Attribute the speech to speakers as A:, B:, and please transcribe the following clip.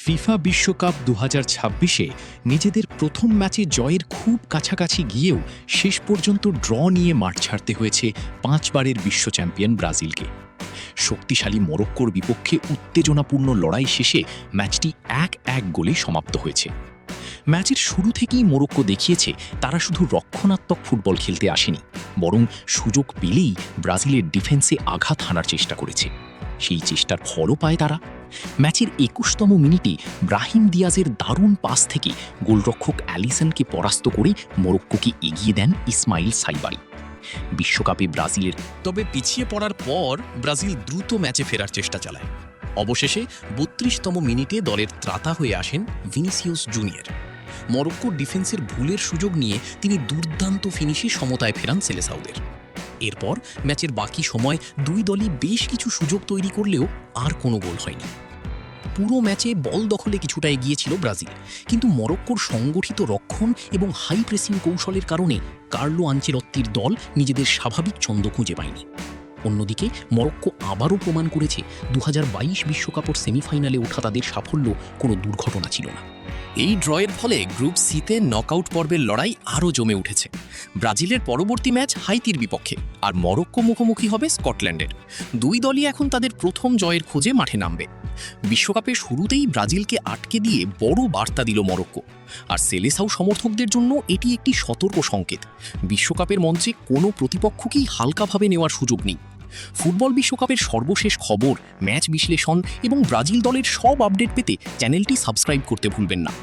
A: FIFA বিশ্বকাপ ২০২৬-এ নিজেদের প্রথম ম্যাচে জয়ের খুব কাছাকাছি গিয়েও শেষ পর্যন্ত ড্র নিয়ে মাঠ ছাড়তে হয়েছে ৫ বারের বিশ্ব চ্যাম্পিয়ন ব্রাজিলকে। শক্তিশালী মরক্কোর বিপক্ষে উত্তেজনাপূর্ণ লড়াই শেষে ম্যাচটি ১-১ গোলে সমাপ্ত হয়েছে। ম্যাচের শুরু থেকেই মরক্কো দেখিয়েছে তারা শুধু রক্ষণাত্মক ফুটবল খেলতে আসেনি, বরং সুযোগ পেলেই ব্রাজিলের ডিফেন্সে আঘাত হানার চেষ্টা করেছে। সেই চেষ্টার ফলও পায় তারা। ম্যাচের ২১তম মিনিটে ব্রাহিম দিয়াজের দারুণ পাস থেকে গোলরক্ষক অ্যালিসনকে পরাস্ত করে মরক্কোকে এগিয়ে দেন ইসমাইল সাইবারি। বিশ্বকাপে ব্রাজিলের
B: তবে পিছিয়ে পড়ার পর ব্রাজিল দ্রুত ম্যাচে ফেরার চেষ্টা চালায়। অবশেষে ৩২তম মিনিটে দলের ত্রাতা হয়ে আসেন ভিনিসিয়াস জুনিয়র। মরক্কোর ডিফেন্সের ভুলের সুযোগ নিয়ে তিনি দুর্দান্ত ফিনিশে সমতায় ফেরান সেলেসাউদের। এরপর ম্যাচের বাকি সময় দুই দলই বেশ কিছু সুযোগ তৈরি করলেও আর কোনো গোল হয়নি। পুরো ম্যাচে বল দখলে কিছুটা এগিয়ে ছিল ব্রাজিল, কিন্তু মরক্কোর সংগঠিত রক্ষণ এবং হাই প্রেসিং কৌশলের কারণে কার্লো আনচেলত্তির দল নিজেদের স্বাভাবিক ছন্দ খুঁজে পায়নি। অন্যদিকে মরক্কো আবারও প্রমাণ করেছে ২০২২ বিশ্বকাপের সেমিফাইনালে ওঠা তাদের সাফল্য কোনো দুর্ঘটনা ছিল না। এই ড্রয়ের ফলে গ্রুপ সিতে নকআউট পর্বের লড়াই আরও জমে উঠেছে। ব্রাজিলের পরবর্তী ম্যাচ হাইতির বিপক্ষে, আর মরক্কো মুখোমুখি হবে স্কটল্যান্ডের। দুই দলই এখন তাদের প্রথম জয়ের খোঁজে মাঠে নামবে। বিশ্বকাপের শুরুতেই ব্রাজিলকে আটকে দিয়ে বড় বার্তা দিল মরক্কো, আর সেলেসাও সমর্থকদের জন্য এটি একটি সতর্ক সংকেত। বিশ্বকাপের মঞ্চে কোনো প্রতিপক্ষকেই হালকাভাবে নেওয়ার সুযোগ নেই। ফুটবল বিশ্বকাপের সর্বশেষ খবর, ম্যাচ বিশ্লেষণ এবং ব্রাজিল দলের সব আপডেট পেতে চ্যানেলটি সাবস্ক্রাইব করতে ভুলবেন না।